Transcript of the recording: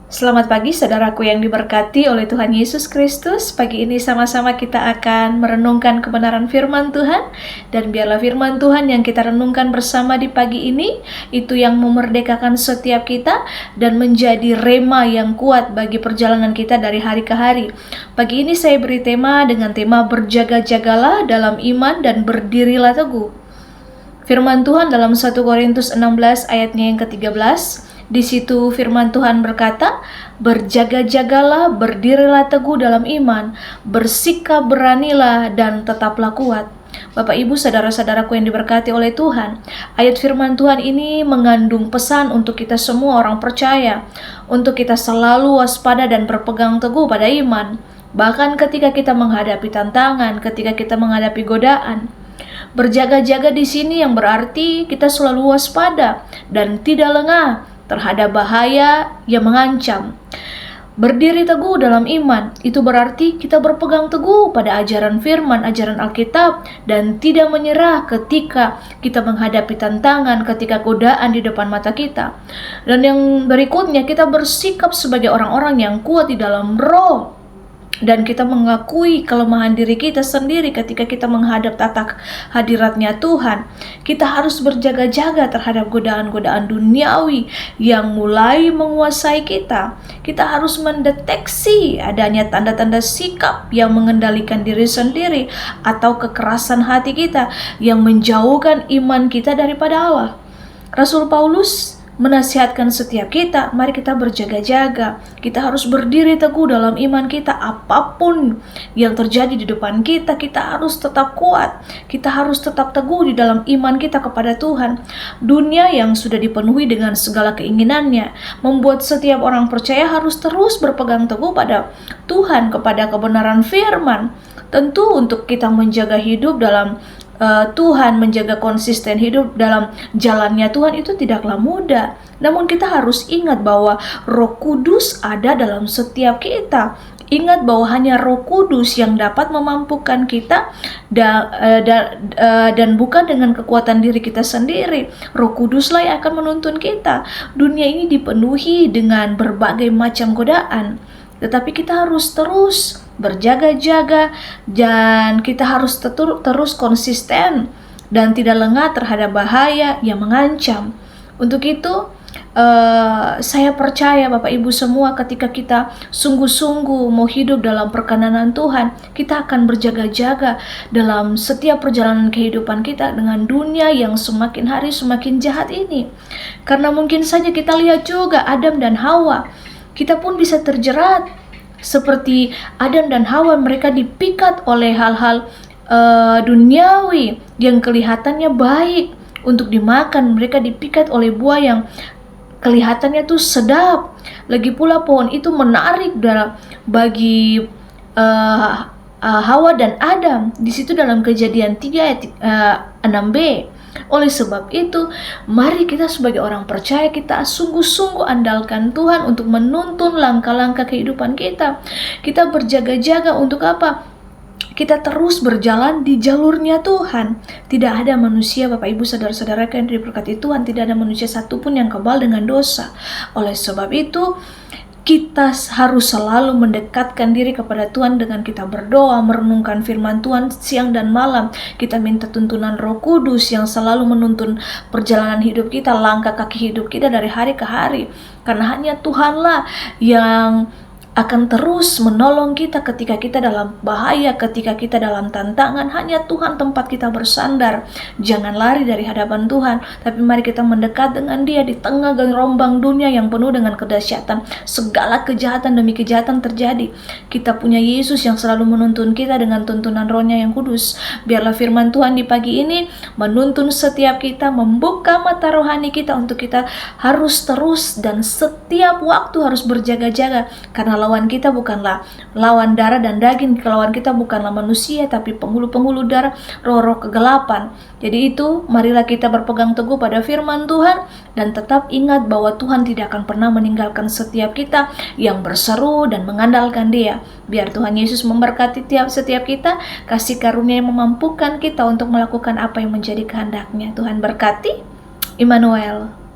Selamat pagi saudaraku yang diberkati oleh Tuhan Yesus Kristus. Pagi ini sama-sama kita akan merenungkan kebenaran firman Tuhan. Dan biarlah firman Tuhan yang kita renungkan bersama di pagi ini, itu yang memerdekakan setiap kita dan menjadi rema yang kuat bagi perjalanan kita dari hari ke hari. Pagi ini saya beri tema dengan tema berjaga-jagalah dalam iman dan berdirilah teguh. Firman Tuhan dalam 1 Korintus 16 ayatnya yang ke-13. Di situ firman Tuhan berkata, berjaga-jagalah, berdirilah teguh dalam iman, bersikap beranilah dan tetaplah kuat. Bapak Ibu saudara-saudaraku yang diberkati oleh Tuhan, ayat firman Tuhan ini mengandung pesan untuk kita semua orang percaya, untuk kita selalu waspada dan berpegang teguh pada iman, bahkan ketika kita menghadapi tantangan, ketika kita menghadapi godaan. Berjaga-jaga di sini yang berarti kita selalu waspada dan tidak lengah terhadap bahaya yang mengancam. Berdiri teguh dalam iman, itu berarti kita berpegang teguh pada ajaran firman, ajaran Alkitab, dan tidak menyerah ketika kita menghadapi tantangan, ketika godaan di depan mata kita. Dan yang berikutnya, kita bersikap sebagai orang-orang yang kuat di dalam roh. Dan kita mengakui kelemahan diri kita sendiri ketika kita menghadap tatap hadiratnya Tuhan. Kita harus berjaga-jaga terhadap godaan-godaan duniawi yang mulai menguasai kita. Kita harus mendeteksi adanya tanda-tanda sikap yang mengendalikan diri sendiri atau kekerasan hati kita yang menjauhkan iman kita daripada Allah. Rasul Paulus menasihatkan setiap kita, mari kita berjaga-jaga. Kita harus berdiri teguh dalam iman kita. Apapun yang terjadi di depan kita, kita harus tetap kuat. Kita harus tetap teguh di dalam iman kita kepada Tuhan. Dunia yang sudah dipenuhi dengan segala keinginannya membuat setiap orang percaya harus terus berpegang teguh pada Tuhan, kepada kebenaran firman. Tentu untuk kita menjaga hidup dalam Tuhan, menjaga konsisten hidup dalam jalannya Tuhan itu tidaklah mudah. Namun kita harus ingat bahwa Roh Kudus ada dalam setiap kita. Ingat bahwa hanya Roh Kudus yang dapat memampukan kita dan bukan dengan kekuatan diri kita sendiri. Roh Kuduslah yang akan menuntun kita. Dunia ini dipenuhi dengan berbagai macam godaan, tetapi kita harus terus berjaga-jaga dan kita harus terus konsisten dan tidak lengah terhadap bahaya yang mengancam. Untuk itu saya percaya Bapak Ibu semua, ketika kita sungguh-sungguh mau hidup dalam perkenanan Tuhan, kita akan berjaga-jaga dalam setiap perjalanan kehidupan kita dengan dunia yang semakin hari semakin jahat ini. Karena mungkin saja kita lihat juga Adam dan Hawa, kita pun bisa terjerat seperti Adam dan Hawa. Mereka dipikat oleh hal-hal duniawi yang kelihatannya baik untuk dimakan. Mereka dipikat oleh buah yang kelihatannya tuh sedap. Lagi pula pohon itu menarik bagi Hawa dan Adam. Di situ dalam Kejadian 3 ayat 6b. Oleh sebab itu, mari kita sebagai orang percaya, kita sungguh-sungguh andalkan Tuhan untuk menuntun langkah-langkah kehidupan kita. Kita berjaga-jaga untuk apa? Kita terus berjalan di jalurnya Tuhan. Tidak ada manusia, Bapak Ibu saudara-saudara yang diberkati Tuhan, tidak ada manusia satupun yang kebal dengan dosa. Oleh sebab itu, kita harus selalu mendekatkan diri kepada Tuhan dengan kita berdoa, merenungkan firman Tuhan siang dan malam. Kita minta tuntunan Roh Kudus yang selalu menuntun perjalanan hidup kita, langkah kaki hidup kita dari hari ke hari. Karena hanya Tuhanlah yang akan terus menolong kita ketika kita dalam bahaya, ketika kita dalam tantangan. Hanya Tuhan tempat kita bersandar. Jangan lari dari hadapan Tuhan, tapi mari kita mendekat dengan Dia di tengah gelombang dunia yang penuh dengan kedahsyatan. Segala kejahatan demi kejahatan terjadi. Kita punya Yesus yang selalu menuntun kita dengan tuntunan Roh-Nya yang kudus. Biarlah firman Tuhan di pagi ini menuntun setiap kita, membuka mata rohani kita untuk kita harus terus dan setiap waktu harus berjaga-jaga. Karena lawan kita bukanlah lawan darah dan daging, lawan kita bukanlah manusia, tapi penghulu-penghulu darah, roh-roh kegelapan. Jadi itu, marilah kita berpegang teguh pada firman Tuhan dan tetap ingat bahwa Tuhan tidak akan pernah meninggalkan setiap kita yang berseru dan mengandalkan Dia. Biar Tuhan Yesus memberkati setiap kita, kasih karunia yang memampukan kita untuk melakukan apa yang menjadi kehendak-Nya. Tuhan berkati. Immanuel.